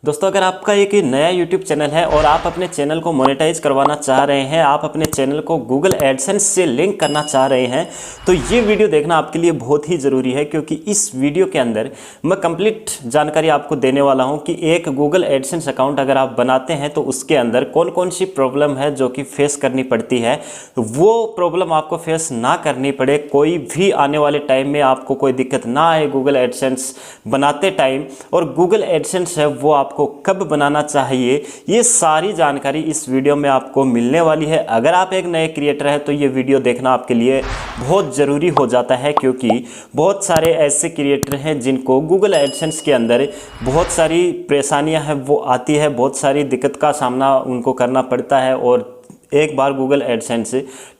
दोस्तों, अगर आपका एक नया YouTube चैनल है और आप अपने चैनल को मोनेटाइज करवाना चाह रहे हैं, आप अपने चैनल को गूगल एडसेंस से लिंक करना चाह रहे हैं, तो ये वीडियो देखना आपके लिए बहुत ही ज़रूरी है। क्योंकि इस वीडियो के अंदर मैं कंप्लीट जानकारी आपको देने वाला हूं कि एक गूगल एडसेंस अकाउंट अगर आप बनाते हैं तो उसके अंदर कौन कौन सी प्रॉब्लम है जो कि फेस करनी पड़ती है। वो प्रॉब्लम आपको फेस ना करनी पड़े, कोई भी आने वाले टाइम में आपको कोई दिक्कत ना आए गूगल एडसेंस बनाते टाइम, और गूगल एडसेंस है वो आपको कब बनाना चाहिए, ये सारी जानकारी इस वीडियो में आपको मिलने वाली है। अगर आप एक नए क्रिएटर हैं तो ये वीडियो देखना आपके लिए बहुत ज़रूरी हो जाता है, क्योंकि बहुत सारे ऐसे क्रिएटर हैं जिनको गूगल एडसेंस के अंदर बहुत सारी परेशानियां हैं वो आती है, बहुत सारी दिक्कत का सामना उनको करना पड़ता है और एक बार गूगल एडसेंस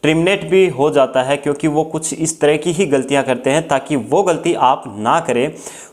टर्मिनेट भी हो जाता है, क्योंकि वो कुछ इस तरह की ही गलतियां करते हैं। ताकि वो गलती आप ना करें,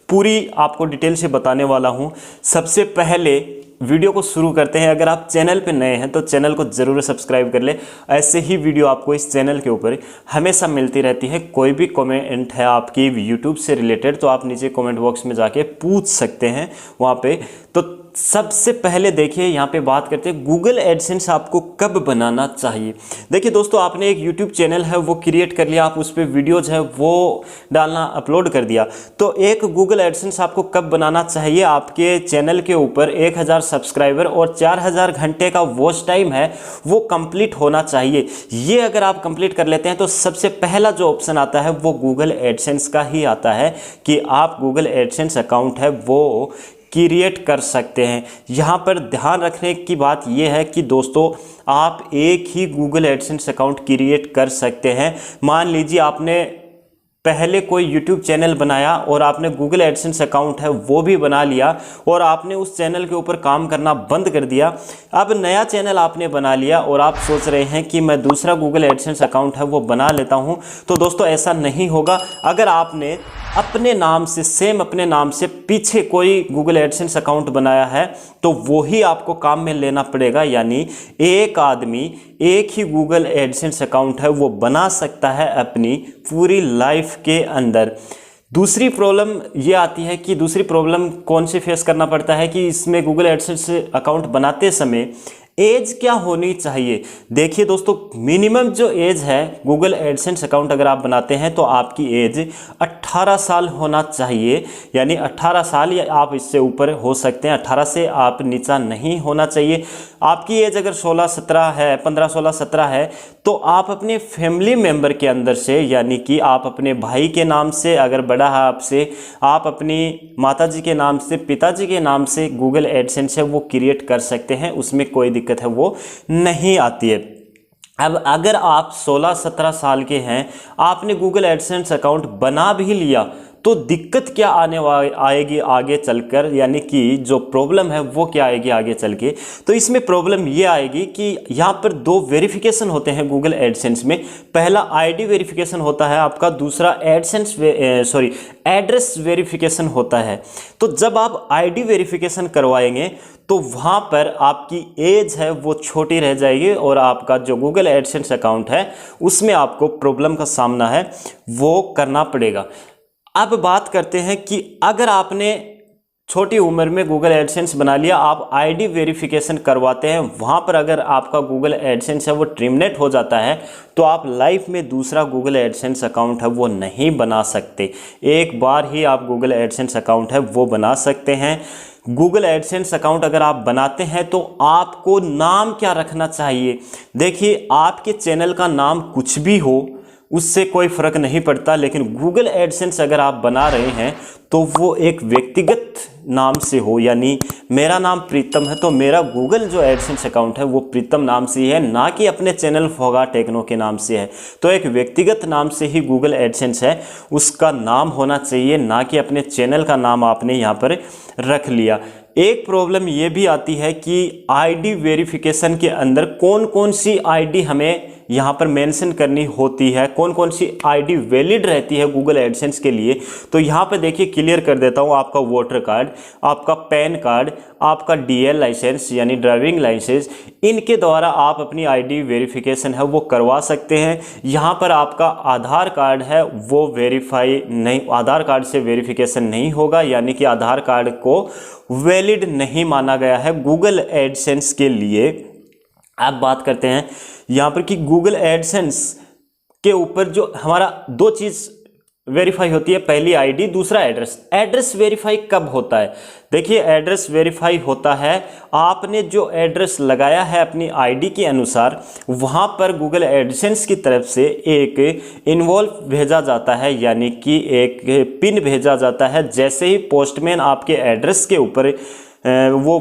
पूरी आपको डिटेल से बताने वाला हूं। सबसे पहले वीडियो को शुरू करते हैं। अगर आप चैनल पे नए हैं तो चैनल को ज़रूर सब्सक्राइब कर ले। ऐसे ही वीडियो आपको इस चैनल के ऊपर हमेशा मिलती रहती है। कोई भी कमेंट है आपकी यूट्यूब से रिलेटेड तो आप नीचे कमेंट बॉक्स में जाके पूछ सकते हैं वहाँ पे। तो सबसे पहले देखिए, यहाँ पे बात करते हैं गूगल एडसेंस आपको कब बनाना चाहिए। देखिए दोस्तों, आपने एक यूट्यूब चैनल है वो क्रिएट कर लिया, आप उस पर वीडियोज़ है वो डालना अपलोड कर दिया, तो एक गूगल एडसेंस आपको कब बनाना चाहिए। आपके चैनल के ऊपर 1000 सब्सक्राइबर और 4000 घंटे का वॉच टाइम है वो कंप्लीट होना चाहिए। ये अगर आप कंप्लीट कर लेते हैं तो सबसे पहला जो ऑप्शन आता है वो गूगल एडसेंस का ही आता है कि आप गूगल एडसेंस अकाउंट है वो क्रिएट कर सकते हैं। यहाँ पर ध्यान रखने की बात यह है कि दोस्तों, आप एक ही गूगल एडसेंस अकाउंट क्रिएट कर सकते हैं। मान लीजिए आपने पहले कोई YouTube चैनल बनाया और आपने गूगल एडसेंस अकाउंट है वो भी बना लिया और आपने उस चैनल के ऊपर काम करना बंद कर दिया। अब नया चैनल आपने बना लिया और आप सोच रहे हैं कि मैं दूसरा गूगल एडसेंस अकाउंट है वो बना लेता हूं, तो दोस्तों ऐसा नहीं होगा। अगर आपने अपने नाम से, सेम अपने नाम से पीछे कोई गूगल एडसेंस अकाउंट बनाया है तो वो ही आपको काम में लेना पड़ेगा। यानी एक आदमी एक ही गूगल एडसेंस अकाउंट है वो बना सकता है अपनी पूरी लाइफ के अंदर। दूसरी प्रॉब्लम ये आती है कि दूसरी प्रॉब्लम कौन सी फेस करना पड़ता है कि इसमें गूगल एडसेंस अकाउंट बनाते समय एज क्या होनी चाहिए। देखिए दोस्तों, मिनिमम जो एज है गूगल एडसेंस अकाउंट अगर आप बनाते हैं तो आपकी एज 18 साल होना चाहिए। यानी 18 साल या आप इससे ऊपर हो सकते हैं, 18 से आप नीचा नहीं होना चाहिए। आपकी एज अगर 16-17 है, 15-16-17 है, तो आप अपने फैमिली मेम्बर के अंदर से, यानी कि आप अपने भाई के नाम से, अगर बड़ा है आपसे, आप अपनी माताजी के नाम से, पिताजी के नाम से गूगल एडसेंस है वो क्रिएट कर सकते हैं। उसमें कोई दिक्कत है वो नहीं आती है। अब अगर आप 16-17 साल के हैं, आपने गूगल एडसेंस अकाउंट बना भी लिया, तो दिक्कत क्या आएगी आगे चलकर, यानी कि जो प्रॉब्लम है वो क्या आएगी आगे चल के। तो इसमें प्रॉब्लम ये आएगी कि यहाँ पर 2 वेरिफिकेशन होते हैं गूगल एडसेंस में। पहला आईडी वेरिफिकेशन होता है आपका, दूसरा एड्रेस वेरिफिकेशन होता है। तो जब आप आईडी वेरिफिकेशन करवाएंगे तो वहाँ पर आपकी एज है वो छोटी रह जाएगी और आपका जो गूगल एडसेंस अकाउंट है उसमें आपको प्रॉब्लम का सामना है वो करना पड़ेगा। अब बात करते हैं कि अगर आपने छोटी उम्र में गूगल एडसेंस बना लिया, आप आईडी वेरिफिकेशन करवाते हैं, वहाँ पर अगर आपका गूगल एडसेंस है वो टर्मिनेट हो जाता है तो आप लाइफ में दूसरा गूगल एडसेंस अकाउंट है वो नहीं बना सकते। एक बार ही आप गूगल एडसेंस अकाउंट है वो बना सकते हैं। गूगल एडसेंस अकाउंट अगर आप बनाते हैं तो आपको नाम क्या रखना चाहिए। देखिए, आपके चैनल का नाम कुछ भी हो उससे कोई फ़र्क नहीं पड़ता, लेकिन गूगल एडसेंस अगर आप बना रहे हैं तो वो एक व्यक्तिगत नाम से हो। यानी मेरा नाम प्रीतम है तो मेरा गूगल जो एडसेंस अकाउंट है वो प्रीतम नाम से ही है, ना कि अपने चैनल फोगा टेक्नो के नाम से है। तो एक व्यक्तिगत नाम से ही गूगल एडसेंस है उसका नाम होना चाहिए, ना कि अपने चैनल का नाम आपने यहाँ पर रख लिया। एक प्रॉब्लम ये भी आती है कि आईडी वेरिफिकेशन के अंदर कौन कौन सी आईडी हमें यहाँ पर मेंशन करनी होती है, कौन कौन सी आईडी वैलिड रहती है गूगल एडसेंस के लिए। तो यहाँ पर देखिए क्लियर कर देता हूँ। आपका वोटर कार्ड, आपका पैन कार्ड, आपका डीएल लाइसेंस यानी ड्राइविंग लाइसेंस, इनके द्वारा आप अपनी आईडी वेरिफिकेशन है वो करवा सकते हैं। यहाँ पर आपका आधार कार्ड है वो वेरीफाई नहीं, आधार कार्ड से वेरिफिकेशन नहीं होगा, यानी कि आधार कार्ड को वैलिड नहीं माना गया है गूगल एडसेंस के लिए। अब बात करते हैं यहाँ पर कि गूगल एडसेंस के ऊपर जो हमारा दो चीज़ वेरीफाई होती है, पहली आईडी, दूसरा एड्रेस। एड्रेस वेरीफाई कब होता है? देखिए, एड्रेस वेरीफाई होता है आपने जो एड्रेस लगाया है अपनी आईडी के अनुसार, वहाँ पर गूगल एडसेंस की तरफ से एक इन्वॉल्व भेजा जाता है, यानी कि एक पिन भेजा जाता है। जैसे ही पोस्टमैन आपके एड्रेस के ऊपर वो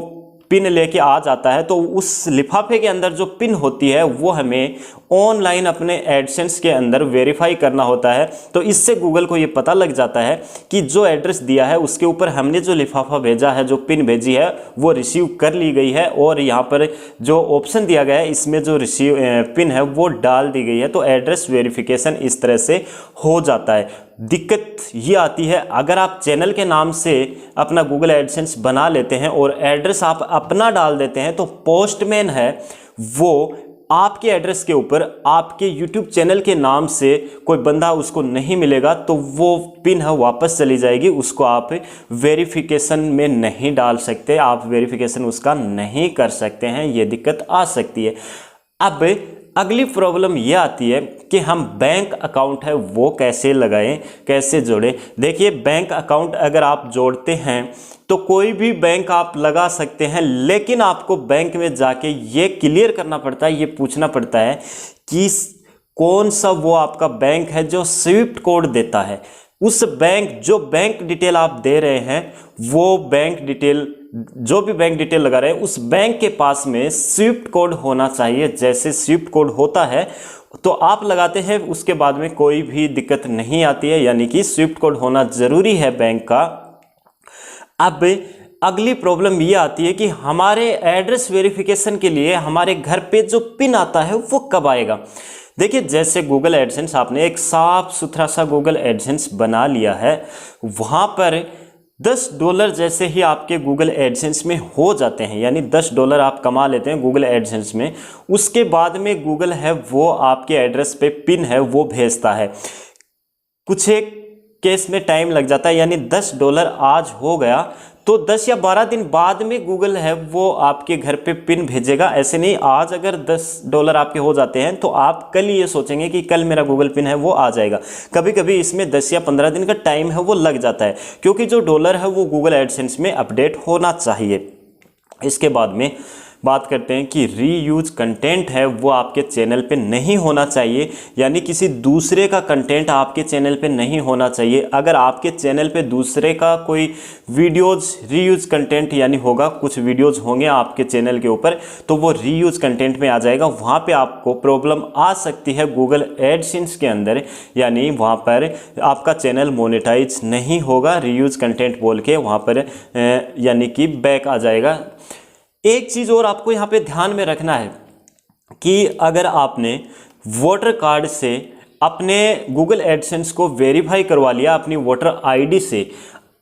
पिन लेके आ जाता है, तो उस लिफाफे के अंदर जो पिन होती है वो हमें ऑनलाइन अपने एडसेंस के अंदर वेरीफाई करना होता है। तो इससे गूगल को ये पता लग जाता है कि जो एड्रेस दिया है उसके ऊपर हमने जो लिफाफा भेजा है, जो पिन भेजी है, वो रिसीव कर ली गई है, और यहाँ पर जो ऑप्शन दिया गया है इसमें जो रिसीव पिन है वो डाल दी गई है। तो एड्रेस वेरिफिकेशन इस तरह से हो जाता है। दिक्कत ये आती है अगर आप चैनल के नाम से अपना गूगल एडसेंस बना लेते हैं और एड्रेस आप अपना डाल देते हैं, तो पोस्टमैन है वो आपके एड्रेस के ऊपर आपके यूट्यूब चैनल के नाम से कोई बंदा उसको नहीं मिलेगा, तो वो पिन है वापस चली जाएगी, उसको आप वेरिफिकेशन में नहीं डाल सकते, आप वेरिफिकेशन उसका नहीं कर सकते हैं। ये दिक्कत आ सकती है। अब अगली प्रॉब्लम ये आती है कि हम बैंक अकाउंट है वो कैसे लगाएं, कैसे जोड़ें। देखिए, बैंक अकाउंट अगर आप जोड़ते हैं तो कोई भी बैंक आप लगा सकते हैं, लेकिन आपको बैंक में जाके ये क्लियर करना पड़ता है, ये पूछना पड़ता है कि कौन सा वो आपका बैंक है जो स्विफ्ट कोड देता है। उस बैंक, जो बैंक डिटेल आप दे रहे हैं, वो बैंक डिटेल, जो भी बैंक डिटेल लगा रहे हैं, उस बैंक के पास में स्विफ्ट कोड होना चाहिए। जैसे स्विफ्ट कोड होता है तो आप लगाते हैं, उसके बाद में कोई भी दिक्कत नहीं आती है, यानी कि स्विफ्ट कोड होना जरूरी है बैंक का। अब अगली प्रॉब्लम ये आती है कि हमारे एड्रेस वेरिफिकेशन के लिए हमारे घर पे जो पिन आता है वो कब आएगा। देखिए, जैसे गूगल एडसेंस आपने एक साफ सुथरा सा गूगल एडसेंस बना लिया है, वहाँ पर $10 जैसे ही आपके गूगल एडसेंस में हो जाते हैं, यानी $10 आप कमा लेते हैं गूगल एडसेंस में, उसके बाद में गूगल है वो आपके एड्रेस पे पिन है वो भेजता है। कुछ एक केस में टाइम लग जाता है, यानी $10 आज हो गया तो 10 या 12 दिन बाद में गूगल है वो आपके घर पे पिन भेजेगा। ऐसे नहीं, आज अगर $10 आपके हो जाते हैं तो आप कल ये सोचेंगे कि कल मेरा गूगल पिन है वो आ जाएगा। कभी कभी इसमें 10 या 15 दिन का टाइम है वो लग जाता है, क्योंकि जो डॉलर है वो गूगल एडसेंस में अपडेट होना चाहिए। इसके बाद में बात करते हैं कि रीयूज कंटेंट है वो आपके चैनल पे नहीं होना चाहिए, यानी किसी दूसरे का कंटेंट आपके चैनल पे नहीं होना चाहिए। अगर आपके चैनल पे दूसरे का कोई वीडियोज रीयूज कंटेंट यानी होगा, कुछ वीडियोज होंगे आपके चैनल के ऊपर, तो वो रीयूज कंटेंट में आ जाएगा। वहाँ पे आपको प्रॉब्लम आ सकती है गूगल एडसेंस के अंदर, यानी वहाँ पर आपका चैनल मोनेटाइज नहीं होगा, रीयूज कंटेंट बोल के वहाँ पर यानी कि बैक आ जाएगा। एक चीज़ और आपको यहाँ पे ध्यान में रखना है कि अगर आपने वोटर कार्ड से अपने गूगल एडसेंस को वेरीफाई करवा लिया अपनी वोटर आईडी से,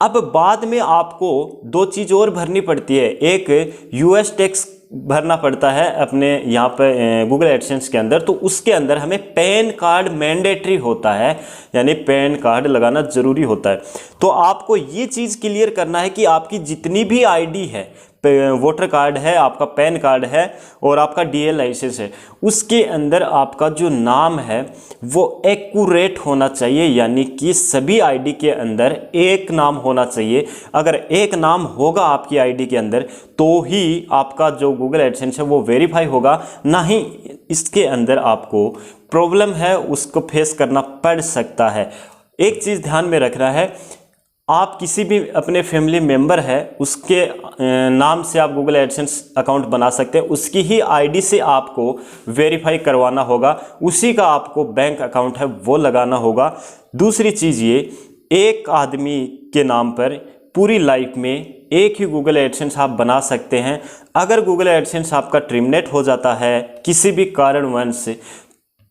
अब बाद में आपको दो चीज़ और भरनी पड़ती है। एक यूएस टैक्स भरना पड़ता है अपने यहाँ पर गूगल एडसेंस के अंदर, तो उसके अंदर हमें पैन कार्ड मैंडेटरी होता है, यानी पैन कार्ड लगाना ज़रूरी होता है। तो आपको ये चीज़ क्लियर करना है कि आपकी जितनी भी आईडी है, वोटर कार्ड है, आपका पैन कार्ड है और आपका डीएल लाइसेंस है, उसके अंदर आपका जो नाम है वो एक्यूरेट होना चाहिए, यानी कि सभी आईडी के अंदर एक नाम होना चाहिए। अगर एक नाम होगा आपकी आईडी के अंदर तो ही आपका जो गूगल एडसेंस है वो वेरीफाई होगा, ना ही इसके अंदर आपको प्रॉब्लम है उसको फेस करना पड़ सकता है। एक चीज़ ध्यान में रखना है, आप किसी भी अपने फैमिली मेंबर है उसके नाम से आप गूगल एडसेंस अकाउंट बना सकते हैं, उसकी ही आईडी से आपको वेरीफाई करवाना होगा, उसी का आपको बैंक अकाउंट है वो लगाना होगा। दूसरी चीज़ ये, एक आदमी के नाम पर पूरी लाइफ में एक ही गूगल एडसेंस आप बना सकते हैं। अगर गूगल एडसेंस आपका टर्मिनेट हो जाता है किसी भी कारणवश से,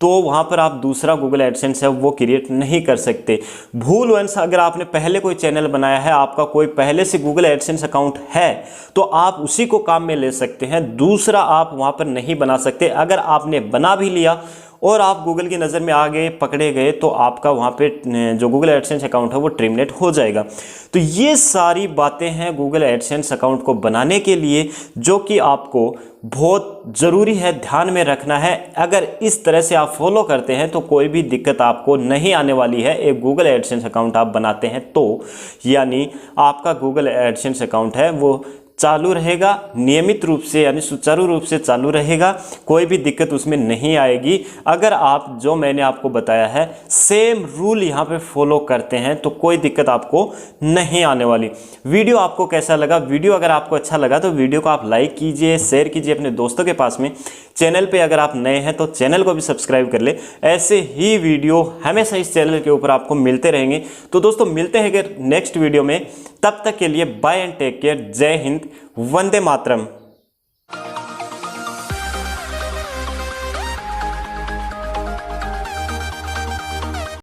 तो वहाँ पर आप दूसरा गूगल एडसेंस है वो क्रिएट नहीं कर सकते। भूलवश अगर आपने पहले कोई चैनल बनाया है, आपका कोई पहले से गूगल एडसेंस अकाउंट है, तो आप उसी को काम में ले सकते हैं, दूसरा आप वहाँ पर नहीं बना सकते। अगर आपने बना भी लिया और आप गूगल की नज़र में आ गए, पकड़े गए, तो आपका वहाँ पे जो गूगल एडसेंस अकाउंट है वो टर्मिनेट हो जाएगा। तो ये सारी बातें हैं गूगल एडसेंस अकाउंट को बनाने के लिए, जो कि आपको बहुत ज़रूरी है, ध्यान में रखना है। अगर इस तरह से आप फॉलो करते हैं तो कोई भी दिक्कत आपको नहीं आने वाली है। एक गूगल एडसेंस अकाउंट आप बनाते हैं तो यानी आपका गूगल एडसेंस अकाउंट है वो चालू रहेगा नियमित रूप से, यानी सुचारू रूप से चालू रहेगा, कोई भी दिक्कत उसमें नहीं आएगी। अगर आप जो मैंने आपको बताया है सेम रूल यहाँ पे फॉलो करते हैं तो कोई दिक्कत आपको नहीं आने वाली। वीडियो आपको कैसा लगा? वीडियो अगर आपको अच्छा लगा तो वीडियो को आप लाइक कीजिए, शेयर कीजिए अपने दोस्तों के पास में। चैनल पे अगर आप नए हैं तो चैनल को भी सब्सक्राइब कर ले। ऐसे ही वीडियो हमेशा इस चैनल के ऊपर आपको मिलते रहेंगे। तो दोस्तों मिलते हैं नेक्स्ट वीडियो में, तब तक के लिए बाय एंड टेक केयर। जय हिंद, वंदे मातरम।